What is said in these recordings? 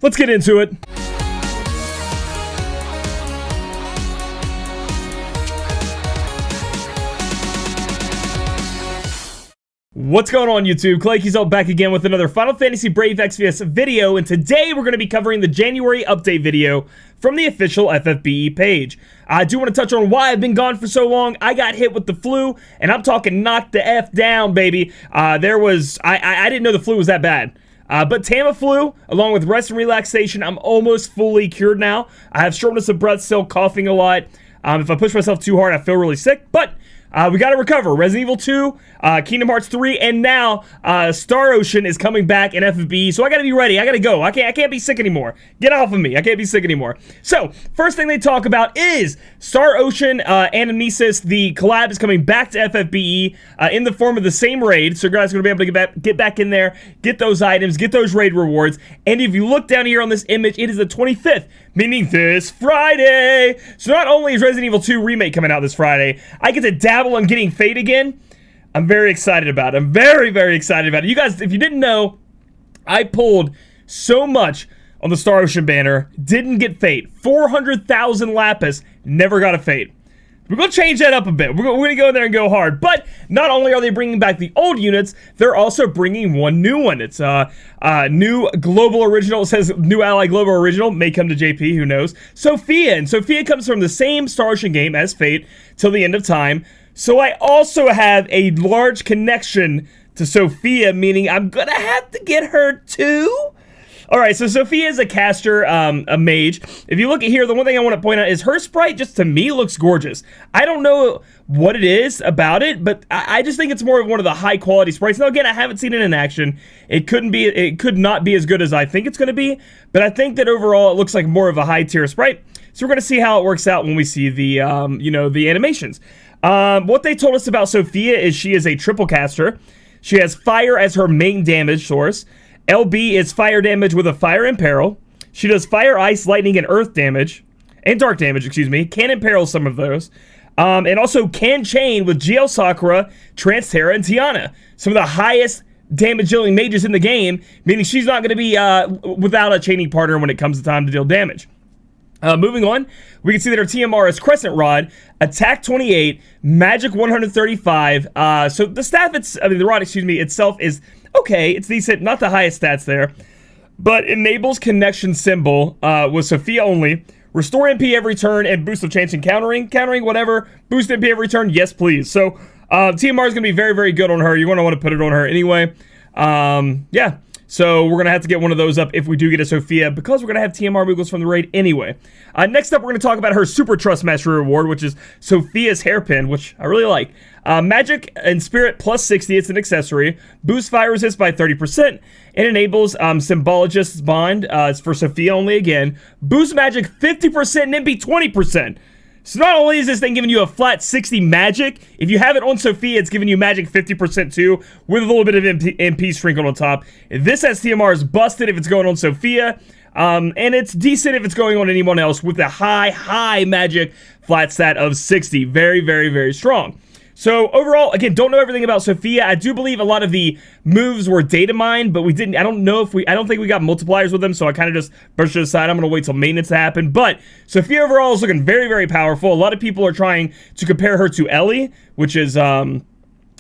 let's get into it. What's going on, YouTube? Claic, Yuzolt back again with another Final Fantasy Brave Exvius video, and today we're going to be covering the January update video from the official FFBE page. I do want to touch on why I've been gone for so long. I got hit with the flu, and I'm talking knock the F down, baby. I didn't know the flu was that bad. But Tamiflu, along with rest and relaxation, I'm almost fully cured now. I have shortness of breath, still coughing a lot. If I push myself too hard, I feel really sick, but we got to recover. Resident Evil 2, Kingdom Hearts 3, and now Star Ocean is coming back in FFBE, so I got to be ready. I got to go. I can't be sick anymore. Get off of me. I can't be sick anymore. So, first thing they talk about is Star Ocean Anamnesis. The collab is coming back to FFBE in the form of the same raid, so you guys are going to be able to get back in there, get those items, get those raid rewards, and if you look down here on this image, it is the 25th, meaning this Friday. So not only is Resident Evil 2 Remake coming out this Friday, I get to dabble on getting Fayt again. I'm very excited about it. I'm very, very excited about it. You guys, if you didn't know, I pulled so much on the Star Ocean banner, didn't get Fayt. 400,000 Lapis, never got a Fayt. We're going to change that up a bit. We're going to go in there and go hard. But not only are they bringing back the old units, they're also bringing one new one. It's a new global original. It says new ally global original. May come to JP, who knows. Sophia. And Sophia comes from the same Star Ocean game as Fayt till the end of time. So I also have a large connection to Sophia, meaning I'm going to have to get her too. Alright, so Sophia is a caster, a mage. If you look at here, the one thing I want to point out is her sprite just to me looks gorgeous. I don't know what it is about it, but I just think it's more of one of the high quality sprites. Now again, I haven't seen it in action. It could not be as good as I think it's going to be, but I think that overall it looks like more of a high tier sprite. So we're going to see how it works out when we see the, the animations. What they told us about Sophia is she is a triple caster. She has fire as her main damage source. LB is fire damage with a fire imperil. She does fire, ice, lightning, and earth damage. And dark damage, excuse me. Can imperil some of those. And also can chain with GL Sakura, Transtera, and Tiana. Some of the highest damage dealing mages in the game, meaning she's not going to be without a chaining partner when it comes to time to deal damage. Moving on, we can see that her TMR is Crescent Rod, Attack 28, Magic 135. So the staff, the rod, itself is okay. It's decent, not the highest stats there, but enables connection symbol with Sophia only. Restore MP every turn and boost of chance and countering, whatever. Boost MP every turn, yes please. So TMR is going to be very, very good on her. You're going to want to put it on her anyway. Yeah. So we're going to have to get one of those up if we do get a Sophia, because we're going to have TMR Moogles from the raid anyway. Next up, we're going to talk about her Super Trust Mastery reward, which is Sophia's Hairpin, which I really like. Magic and Spirit plus 60, it's an accessory. Boosts fire resist by 30%. It enables Symbologist's Bond. It's for Sophia only again. Boosts Magic 50% and MP 20%. So not only is this thing giving you a flat 60 magic, if you have it on Sophia, it's giving you magic 50% too, with a little bit of MP sprinkled on top. This STMR is busted if it's going on Sophia, and it's decent if it's going on anyone else with a high magic flat stat of 60. Very, very, very strong. So overall, again, don't know everything about Sophia. I do believe a lot of the moves were data mined, but we didn't. I don't think we got multipliers with them, so I kind of just brushed it aside. I'm going to wait till maintenance to happen. But Sophia overall is looking very, very powerful. A lot of people are trying to compare her to Ellie, which is the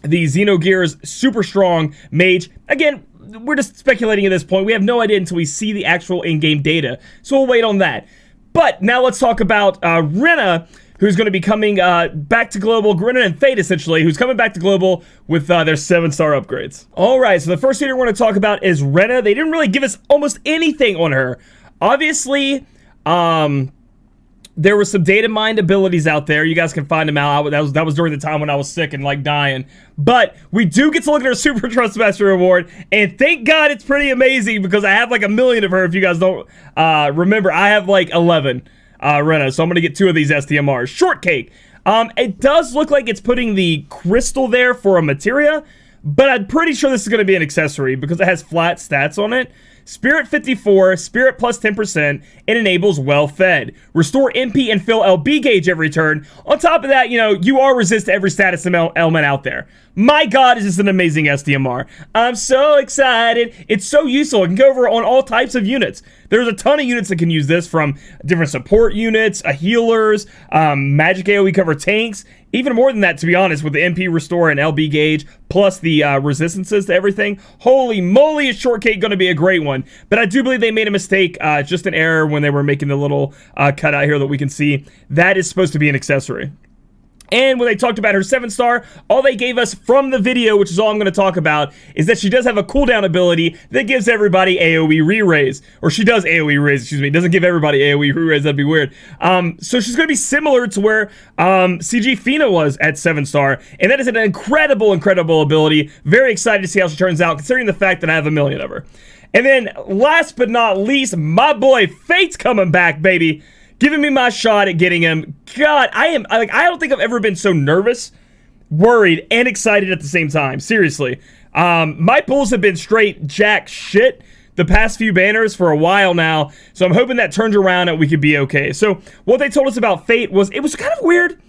Xenogears super strong mage. Again, we're just speculating at this point. We have no idea until we see the actual in-game data, so we'll wait on that. But now let's talk about Rena, who's going to be coming back to global. Rena and Fayt, essentially, who's coming back to global with their 7-star upgrades. Alright, so the first leader we're going to talk about is Rena. They didn't really give us almost anything on her. Obviously, there were some data mined abilities out there. You guys can find them out. That was during the time when I was sick and like dying. But we do get to look at her Super Trust Master reward, and thank God it's pretty amazing, because I have like 1 million of her. If you guys don't remember, I have like 11. Rena, so I'm going to get 2 of these STMRs. Shortcake. It does look like it's putting the crystal there for a materia, but I'm pretty sure this is going to be an accessory because it has flat stats on it. Spirit 54, Spirit plus 10%, it enables Well Fed. Restore MP and fill LB gauge every turn. On top of that, you are resist to every status element out there. My God, is this an amazing SDMR. I'm so excited. It's so useful. It can go over on all types of units. there's a ton of units that can use this, from different support units, healers, magic AoE cover tanks, even more than that, to be honest, with the MP restore and LB gauge, plus the resistances to everything. Holy moly, is Shortcake going to be a great one. But I do believe they made a mistake, just an error when they were making the little cutout here that we can see. That is supposed to be an accessory. And when they talked about her 7-star, all they gave us from the video, which is all I'm going to talk about, is that she does have a cooldown ability that gives everybody AoE re-raise. Or she does AoE raise, excuse me. It doesn't give everybody AoE re-raise, that'd be weird. So she's going to be similar to where CG Fina was at 7-star. And that is an incredible, incredible ability. Very excited to see how she turns out, considering the fact that I have a million of her. And then, last but not least, my boy Fayt's coming back, baby. Giving me my shot at getting him. God, I don't think I've ever been so nervous, worried, and excited at the same time. Seriously. My pulls have been straight jack shit the past few banners for a while now, so I'm hoping that turns around and we could be okay. So, what they told us about Fayt was, it was kind of weird,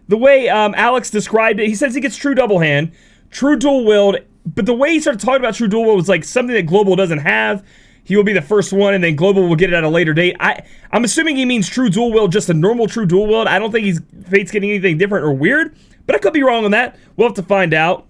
the way Alex described it. He says he gets true double hand, true dual wield, but the way he started talking about true dual wield was like something that Global doesn't have. He will be the first one, and then Global will get it at a later date. I'm assuming he means true dual wield, just a normal true dual wield. I don't think Fayt's getting anything different or weird, but I could be wrong on that. We'll have to find out.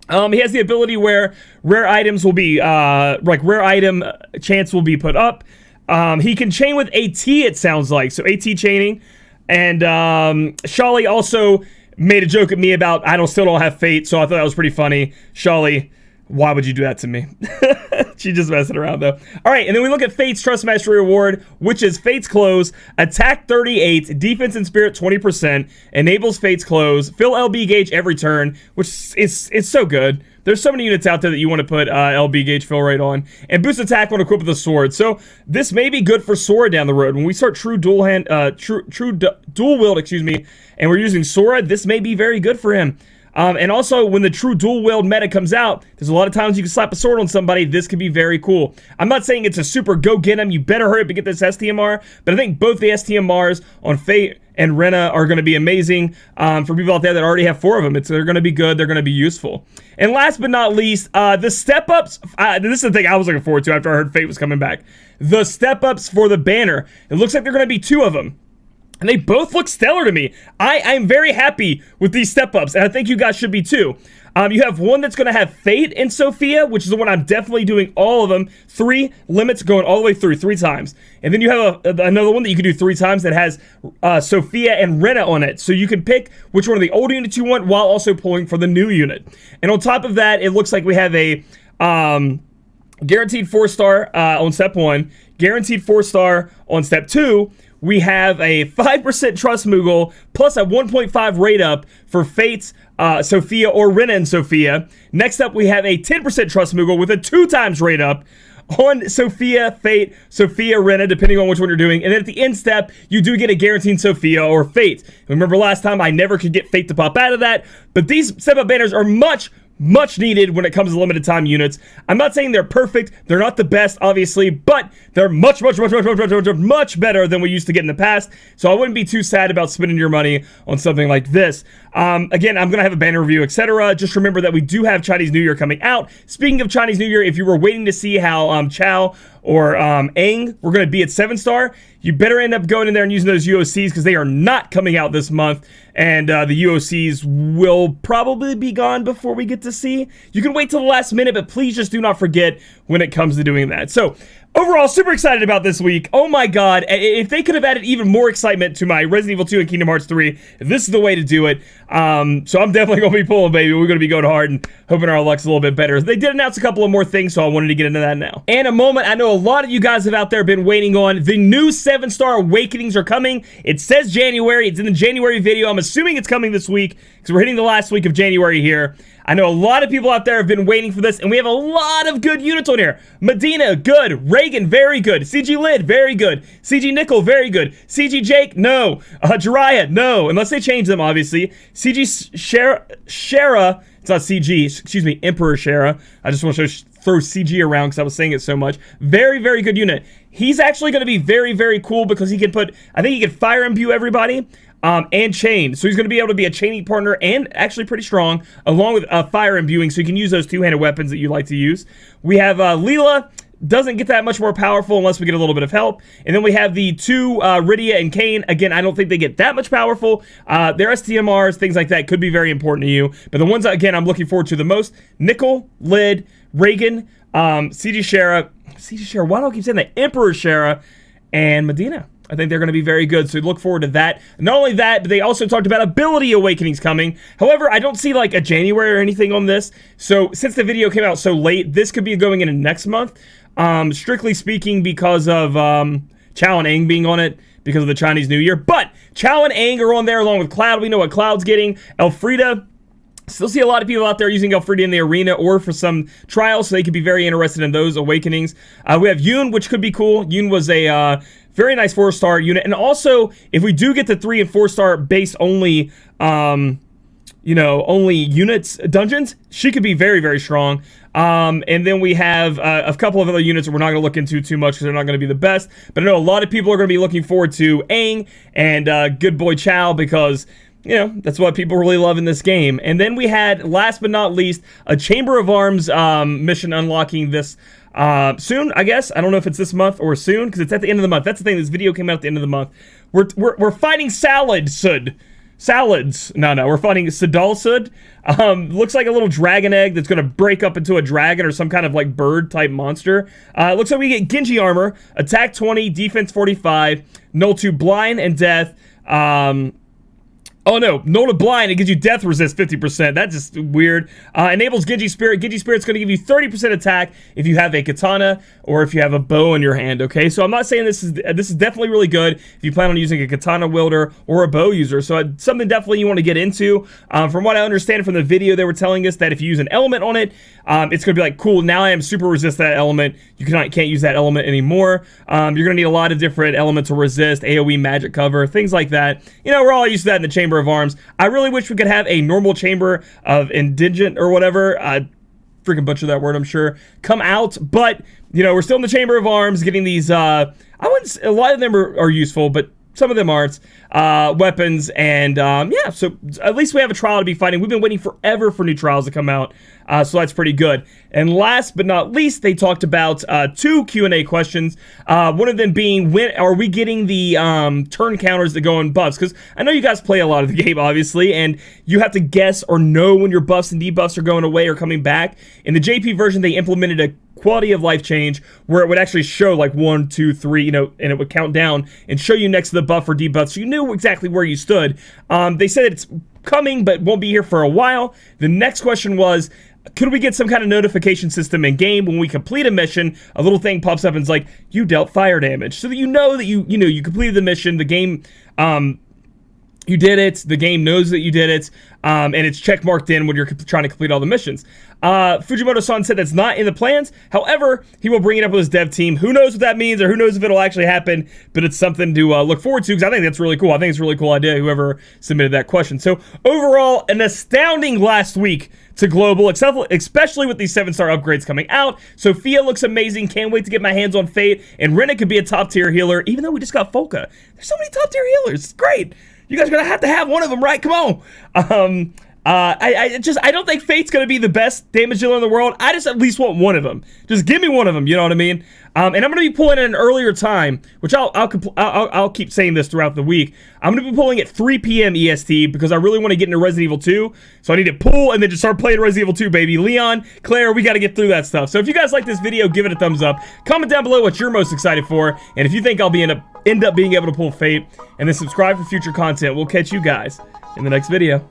He has the ability where rare items will be, like rare item chance will be put up. He can chain with AT, it sounds like, so AT chaining. And Shali also made a joke at me about still don't have Fayt, so I thought that was pretty funny. Shali, why would you do that to me? She just messing around, though. All right, and then we look at Fayt's Trust Mastery Reward, which is Fayt's Close, Attack 38, Defense and Spirit 20%, enables Fayt's Close, fill LB gauge every turn, which is so good. There's so many units out there that you want to put LB gauge fill rate on, and boost attack when equipped with a sword. So this may be good for Sora down the road. When we start true dual wield, excuse me, and we're using Sora, this may be very good for him. And also, when the true dual wield meta comes out, there's a lot of times you can slap a sword on somebody. This could be very cool. I'm not saying it's a super go get him, you better hurry up and get this STMR, but I think both the STMRs on Fayt and Rena are going to be amazing for people out there that already have 4 of them. They're going to be good. They're going to be useful. And last but not least, the step-ups. This is the thing I was looking forward to after I heard Fayt was coming back. The step-ups for the banner. It looks like they're going to be 2 of them. And they both look stellar to me. I'm very happy with these step-ups, and I think you guys should be too. You have one that's going to have Fayt and Sophia, which is the one I'm definitely doing all of them. 3 limits going all the way through 3 times. And then you have another one that you can do 3 times that has Sophia and Rena on it. So you can pick which one of the old units you want while also pulling for the new unit. And on top of that, it looks like we have a guaranteed 4-star on step 1, guaranteed 4-star on step 2. We have a 5% Trust Moogle plus a 1.5 rate up for Fayt's Sophia or Rena and Sophia. Next up, we have a 10% Trust Moogle with a 2 times rate up on Sophia, Fayt, Sophia, Rena, depending on which one you're doing. And then at the end step, you do get a guaranteed Sophia or Fayt. Remember last time, I never could get Fayt to pop out of that, but these step-up banners are much needed when it comes to limited time units. I'm not saying they're perfect. They're not the best, obviously, but they're much better than we used to get in the past. So I wouldn't be too sad about spending your money on something like this. Again, I'm going to have a banner review, etc. Just remember that we do have Chinese New Year coming out. Speaking of Chinese New Year, if you were waiting to see how Chow or Aang were going to be at 7-star, you better end up going in there and using those UOCs because they are not coming out this month. And the UOCs will probably be gone before we get to see. You can wait till the last minute, but please just do not forget when it comes to doing that. So, overall, super excited about this week. Oh my god, if they could have added even more excitement to my Resident Evil 2 and Kingdom Hearts 3, this is the way to do it. So I'm definitely going to be pulling, baby. We're going to be going hard and hoping our luck's a little bit better. They did announce a couple of more things, so I wanted to get into that now. And a moment I know a lot of you guys have out there been waiting on. The new 7-star Awakenings are coming. It says January. It's in the January video. I'm assuming it's coming this week because we're hitting the last week of January here. I know a lot of people out there have been waiting for this, and we have a lot of good units on here. Medina, good. Reagan, very good. CG Lid, very good. CG Nickel, very good. CG Jake, no. Jiraiya, no. Unless they change them, obviously. CG Shara, it's not CG, excuse me, Emperor Shara. I just want to throw CG around because I was saying it so much. Very, very good unit. He's actually going to be very, very cool because he can put, I think he can fire imbue everybody. And chain. So he's going to be able to be a chaining partner and actually pretty strong, along with fire imbuing, so you can use those 2-handed weapons that you like to use. We have Leela, doesn't get that much more powerful unless we get a little bit of help. And then we have the two Rydia and Kane. Again, I don't think they get that much powerful. Their STMRs, things like that, could be very important to you. But the ones, again, I'm looking forward to the most: Nickel, Lid, Reagan, CG Shara, why do I keep saying that? Emperor Shara, and Medina. I think they're going to be very good, so look forward to that. Not only that, but they also talked about ability awakenings coming. However, I don't see like a January or anything on this. So since the video came out so late, this could be going into next month. Strictly speaking, because of Chao and Aang being on it, because of the Chinese New Year. But Chao and Aang are on there along with Cloud. We know what Cloud's getting. Elfrida. Still see a lot of people out there using Elfrida in the arena or for some trials, so they could be very interested in those awakenings. We have Yoon, which could be cool. Yoon was a very nice 4-star unit. And also, if we do get the 3 and 4-star base only, only units, dungeons, she could be very, very strong. And then we have a couple of other units that we're not going to look into too much because they're not going to be the best. But I know a lot of people are going to be looking forward to Aang and good boy Chao because, that's what people really love in this game. And then we had, last but not least, a Chamber of Arms mission unlocking this soon, I guess. I don't know if it's this month or soon, because it's at the end of the month. That's the thing. This video came out at the end of the month. We're fighting Salads. No, we're fighting Sadalsud. Looks like a little dragon egg that's going to break up into a dragon or some kind of like bird type monster. Looks like we get Genji armor, attack 20, defense 45, null to blind and death. Oh no, null to blind, it gives you death resist 50%. That's just weird. Enables Genji Spirit. Genji Spirit's going to give you 30% attack if you have a katana or if you have a bow in your hand, okay? So I'm not saying this is definitely really good if you plan on using a katana wielder or a bow user. So something definitely you want to get into. From what I understand from the video, they were telling us that if you use an element on it, it's going to be like, cool, now I am super resist that element. You can't use that element anymore. You're going to need a lot of different elements to resist, AoE magic cover, things like that. We're all used to that in the Chamber of Arms. I really wish we could have a normal Chamber of Indigent or whatever. Freaking butcher that word, I'm sure. Come out, but we're still in the Chamber of Arms, getting these. A lot of them are useful, but some of them aren't. Weapons and yeah. So at least we have a trial to be fighting. We've been waiting forever for new trials to come out, so that's pretty good. And last but not least, they talked about 2 Q&A questions. One of them being, when are we getting the turn counters that go on buffs? Because I know you guys play a lot of the game, obviously, and you have to guess or know when your buffs and debuffs are going away or coming back. In the JP version, they implemented a quality of life change where it would actually show like 1, 2, 3, and it would count down and show you next to the buff or debuff, so you knew exactly where you stood. They said it's coming but won't be here for a while. The next question was, could we get some kind of notification system in game when we complete a mission? A little thing pops up and it's like, you dealt fire damage, so that you know that you completed the mission. The game you did it. The game knows that you did it, and it's check marked in when you're trying to complete all the missions. Fujimoto-san said that's not in the plans. However, he will bring it up with his dev team. Who knows what that means, or who knows if it'll actually happen, but it's something to look forward to, because I think that's really cool. I think it's a really cool idea, whoever submitted that question. So overall, an astounding last week to Global, especially with these 7-star upgrades coming out. Sophia looks amazing. Can't wait to get my hands on Fayt. And Rena could be a top-tier healer, even though we just got Folka. There's so many top-tier healers. It's great. You guys are going to have one of them, right? Come on. I don't think Fayt's going to be the best damage dealer in the world. I just at least want one of them. Just give me one of them, you know what I mean? And I'm going to be pulling at an earlier time, which I'll keep saying this throughout the week. I'm going to be pulling at 3 p.m. EST because I really want to get into Resident Evil 2. So I need to pull and then just start playing Resident Evil 2, baby. Leon, Claire, we got to get through that stuff. So if you guys like this video, give it a thumbs up. Comment down below what you're most excited for. And if you think I'll end up being able to pull Fayt, and then subscribe for future content. We'll catch you guys in the next video.